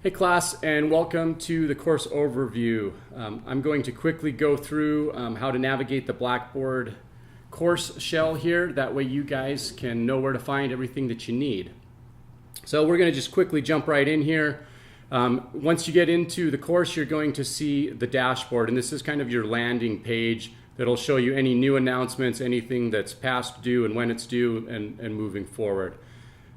Hey class, and welcome to the course overview. I'm going to quickly go through how to navigate the Blackboard course shell here. That way you guys can know where to find everything that you need. So we're going to just quickly jump right in here. Once you get into the course, you're going to see the dashboard, and this is kind of your landing page that'll show you any new announcements, anything that's past due and when it's due, and moving forward.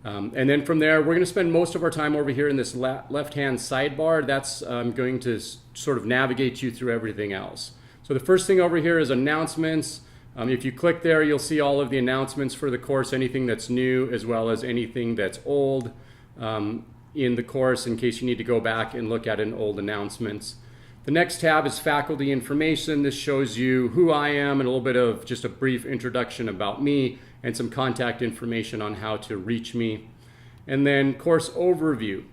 And then from there, we're going to spend most of our time over here in this left-hand sidebar. That's going to sort of navigate you through everything else. So the first thing over here is announcements. If you click there, you'll see all of the announcements for the course, anything that's new as well as anything that's old in the course in case you need to go back and look at an old announcements. The next tab is faculty information. This shows you who I am and a little bit of just a brief introduction about me and some contact information on how to reach me. And then course overview.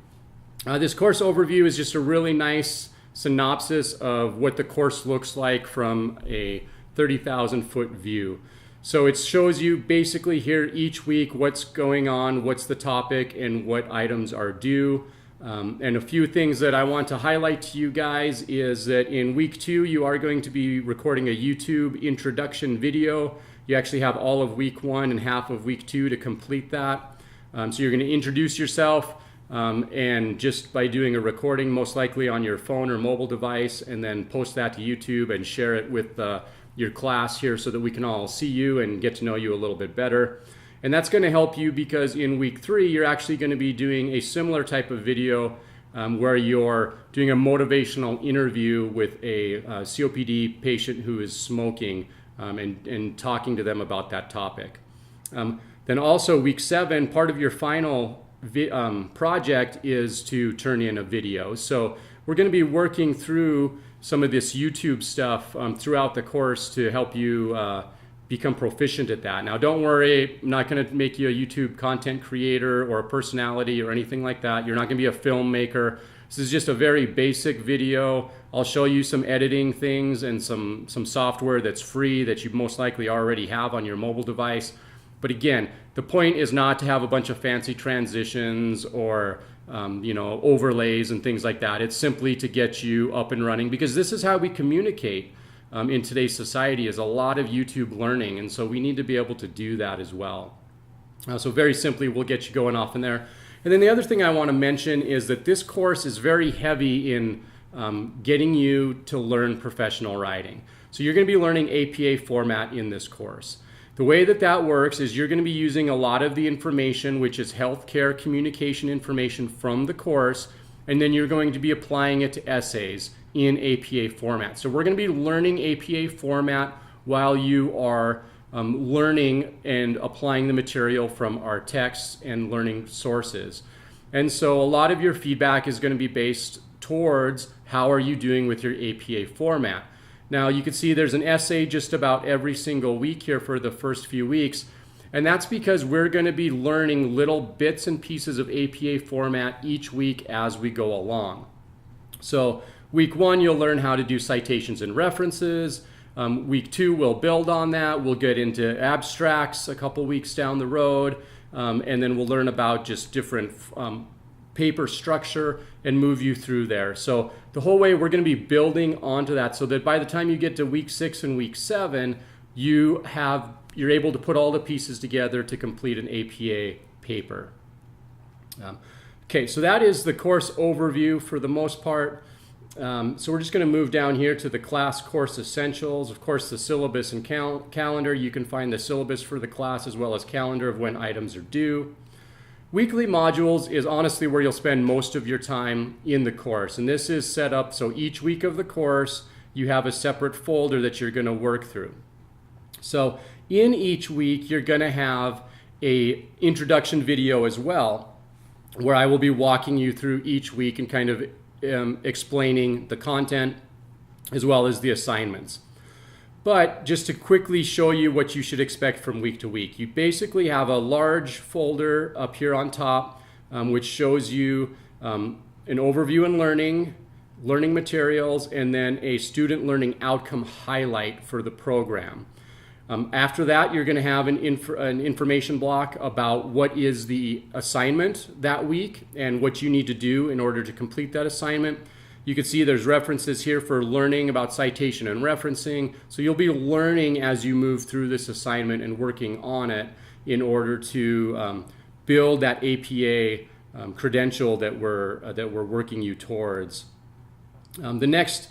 This course overview is just a really nice synopsis of what the course looks like from a 30,000 foot view. So it shows you basically here each week what's going on, what's the topic, and what items are due. And a few things that I want to highlight to you guys is that in week 2 you are going to be recording a YouTube introduction video. You actually have all of week 1 and half of week 2 to complete that. So you're going to introduce yourself and just by doing a recording most likely on your phone or mobile device, and then post that to YouTube and share it with your class here so that we can all see you and get to know you a little bit better. And that's going to help you because in week 3 you're actually going to be doing a similar type of video where you're doing a motivational interview with a COPD patient who is smoking and talking to them about that topic. Then also week 7, part of your final project is to turn in a video. So we're going to be working through some of this YouTube stuff throughout the course to help you become proficient at that. Now don't worry, I'm not going to make you a YouTube content creator or a personality or anything like that. You're not going to be a filmmaker. This is just a very basic video. I'll show you some editing things and some software that's free that you most likely already have on your mobile device. But again, the point is not to have a bunch of fancy transitions or overlays and things like that. It's simply to get you up and running, because this is how we communicate in today's society, is a lot of YouTube learning, and so we need to be able to do that as well. So very simply, we'll get you going off in there. And then the other thing I want to mention is that this course is very heavy in getting you to learn professional writing. So you're going to be learning APA format in this course. The way that works is you're going to be using a lot of the information, which is healthcare communication information from the course, and then you're going to be applying it to essays in APA format. So we're going to be learning APA format while you are learning and applying the material from our texts and learning sources. And so a lot of your feedback is going to be based towards how are you doing with your APA format. Now you can see there's an essay just about every single week here for the first few weeks, and that's because we're going to be learning little bits and pieces of APA format each week as we go along. So week 1 you'll learn how to do citations and references. Week 2 we'll build on that. We'll get into abstracts a couple weeks down the road, and then we'll learn about just different paper structure and move you through there. So the whole way we're going to be building onto that so that by the time you get to week 6 and week 7, you're able to put all the pieces together to complete an APA paper. Okay, so that is the course overview for the most part. So we're just going to move down here to the class course essentials. Of course, the syllabus and calendar. You can find the syllabus for the class as well as calendar of when items are due. Weekly modules is honestly where you'll spend most of your time in the course. And this is set up so each week of the course, you have a separate folder that you're going to work through. So in each week, you're going to have an introduction video as well, where I will be walking you through each week and kind of explaining the content as well as the assignments. But just to quickly show you what you should expect from week to week, you basically have a large folder up here on top which shows you an overview and learning materials, and then a student learning outcome highlight for the program. After that, you're going to have an information block about what is the assignment that week and what you need to do in order to complete that assignment. You can see there's references here for learning about citation and referencing. So you'll be learning as you move through this assignment and working on it in order to build that APA credential that we're working you towards. The next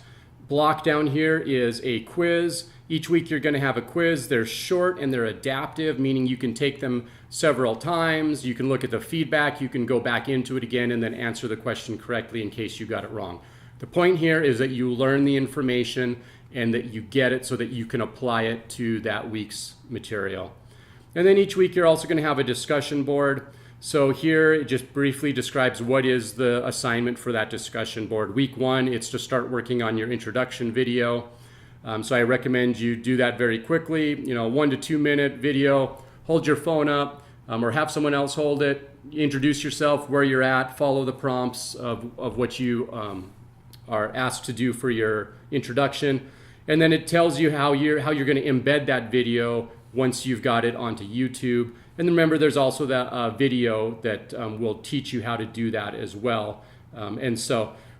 block down here is a quiz. Each week you're going to have a quiz. They're short and they're adaptive, meaning you can take them several times. You can look at the feedback. You can go back into it again and then answer the question correctly in case you got it wrong. The point here is that you learn the information and that you get it so that you can apply it to that week's material. And then each week you're also going to have a discussion board. So here it just briefly describes what is the assignment for that discussion board. Week 1, it's to start working on your introduction video. So I recommend you do that very quickly, 1 to 2 minute video, hold your phone up or have someone else hold it, introduce yourself, where you're at, follow the prompts of what you are asked to do for your introduction. And then it tells you how you're going to embed that video once you've got it onto YouTube. And remember, there's also that video that will teach you how to do that as well.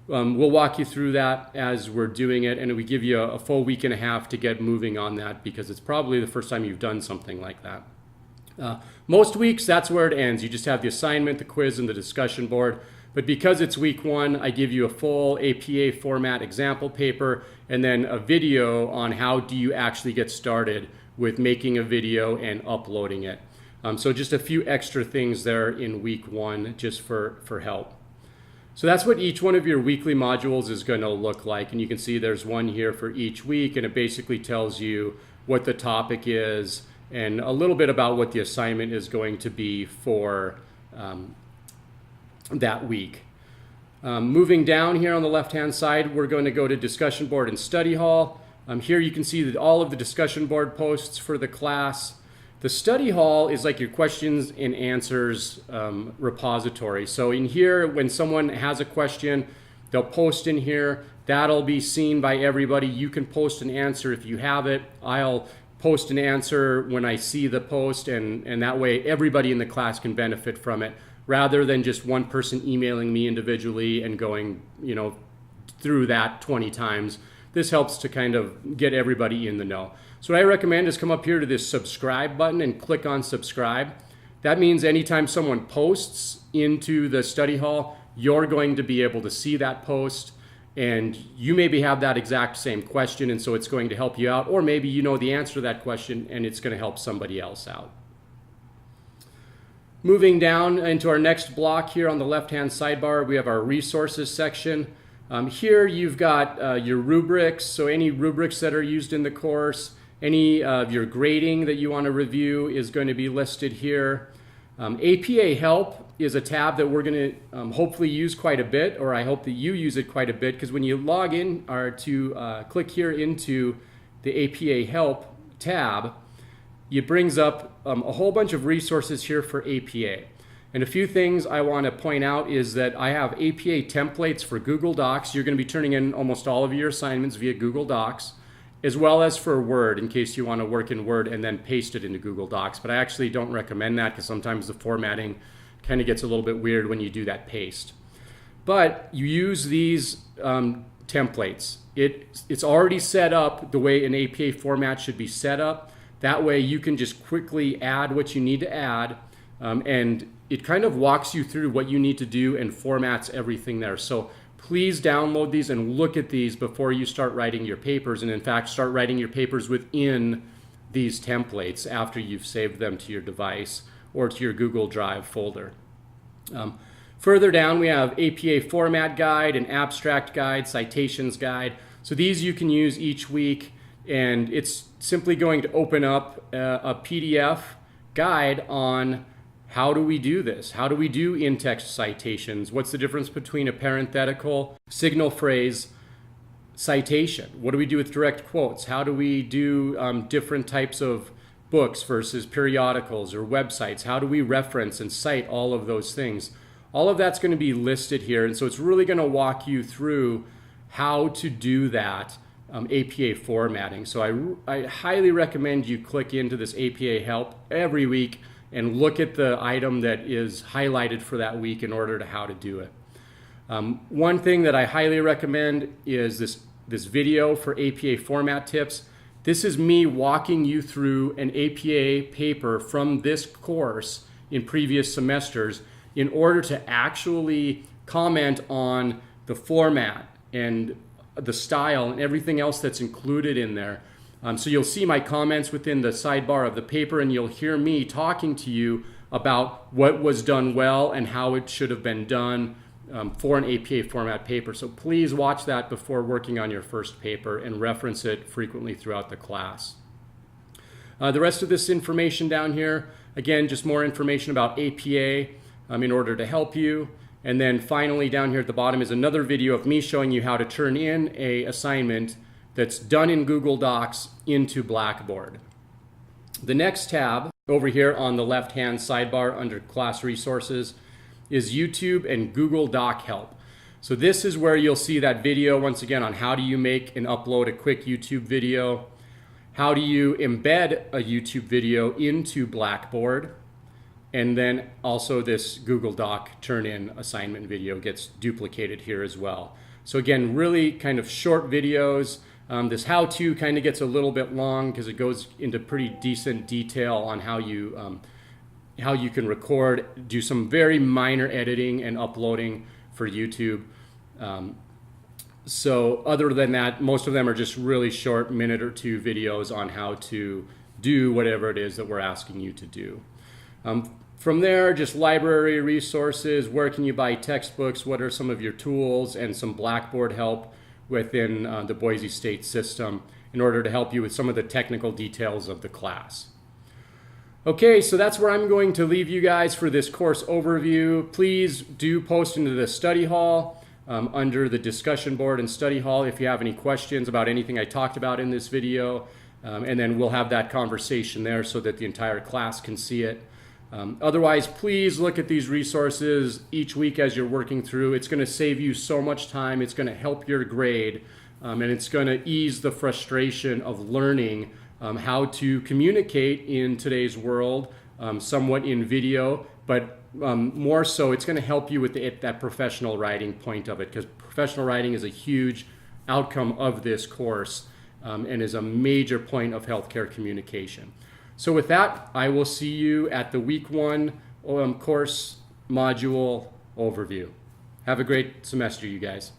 We'll walk you through that as we're doing it, and we give you a full week and a half to get moving on that because it's probably the first time you've done something like that. Most weeks, that's where it ends. You just have the assignment, the quiz, and the discussion board. But because it's week 1, I give you a full APA format example paper and then a video on how do you actually get started with making a video and uploading it. So just a few extra things there in week 1 just for help. So that's what each one of your weekly modules is going to look like. And you can see there's one here for each week, and it basically tells you what the topic is and a little bit about what the assignment is going to be for that week. Moving down here on the left-hand side, we're going to go to discussion board and study hall. Here you can see that all of the discussion board posts for the class. The study hall is like your questions and answers repository. So in here, when someone has a question, they'll post in here. That'll be seen by everybody. You can post an answer if you have it. I'll post an answer when I see the post, and that way everybody in the class can benefit from it, rather than just one person emailing me individually and going, through that 20 times. This helps to kind of get everybody in the know. So what I recommend is come up here to this subscribe button and click on subscribe. That means anytime someone posts into the study hall, you're going to be able to see that post, and you maybe have that exact same question, and so it's going to help you out, or maybe you know the answer to that question and it's going to help somebody else out. Moving down into our next block here on the left-hand sidebar, we have our resources section. Here you've got your rubrics, so any rubrics that are used in the course. Any of your grading that you want to review is going to be listed here. APA Help is a tab that we're going to hopefully use quite a bit, or I hope that you use it quite a bit, because when you log in or to click here into the APA Help tab, it brings up a whole bunch of resources here for APA. And a few things I want to point out is that I have APA templates for Google Docs. You're going to be turning in almost all of your assignments via Google Docs, as well as for Word, in case you want to work in Word and then paste it into Google Docs. But I actually don't recommend that because sometimes the formatting kind of gets a little bit weird when you do that paste. But you use these templates. It's already set up the way an APA format should be set up. That way you can just quickly add what you need to add, and it kind of walks you through what you need to do and formats everything there. So please download these and look at these before you start writing your papers, and in fact start writing your papers within these templates after you've saved them to your device or to your Google Drive folder. Further down we have APA format guide, an abstract guide, citations guide. So these you can use each week, and it's simply going to open up a PDF guide on how do we do this? How do we do in-text citations? What's the difference between a parenthetical, signal phrase, citation? What do we do with direct quotes? How do we do different types of books versus periodicals or websites? How do we reference and cite all of those things? All of that's going to be listed here, and so it's really going to walk you through how to do that APA formatting. So I highly recommend you click into this APA help every week and look at the item that is highlighted for that week in order to how to do it. One thing that I highly recommend is this video for APA format tips. This is me walking you through an APA paper from this course in previous semesters in order to actually comment on the format and the style and everything else that's included in there. So you'll see my comments within the sidebar of the paper, and you'll hear me talking to you about what was done well and how it should have been done for an APA format paper. So please watch that before working on your first paper and reference it frequently throughout the class. The rest of this information down here, again, just more information about APA in order to help you. And then finally down here at the bottom is another video of me showing you how to turn in an assignment that's done in Google Docs into Blackboard. The next tab over here on the left-hand sidebar under Class Resources is YouTube and Google Doc Help. So this is where you'll see that video once again on how do you make and upload a quick YouTube video, how do you embed a YouTube video into Blackboard, and then also this Google Doc turn-in assignment video gets duplicated here as well. So again, really kind of short videos. This how-to kind of gets a little bit long because it goes into pretty decent detail on how you can record, do some very minor editing and uploading for YouTube. So other than that, most of them are just really short minute or two videos on how to do whatever it is that we're asking you to do. From there, just library resources, where can you buy textbooks, what are some of your tools, and some Blackboard help within the Boise State system in order to help you with some of the technical details of the class. Okay, so that's where I'm going to leave you guys for this course overview. Please do post into the study hall under the discussion board and study hall if you have any questions about anything I talked about in this video, and then we'll have that conversation there so that the entire class can see it. Otherwise, please look at these resources each week as you're working through. It's going to save you so much time. It's going to help your grade, and it's going to ease the frustration of learning how to communicate in today's world, somewhat in video, but more so it's going to help you with that professional writing point of it, because professional writing is a huge outcome of this course and is a major point of healthcare communication. So with that, I will see you at the week 1 course module overview. Have a great semester, you guys.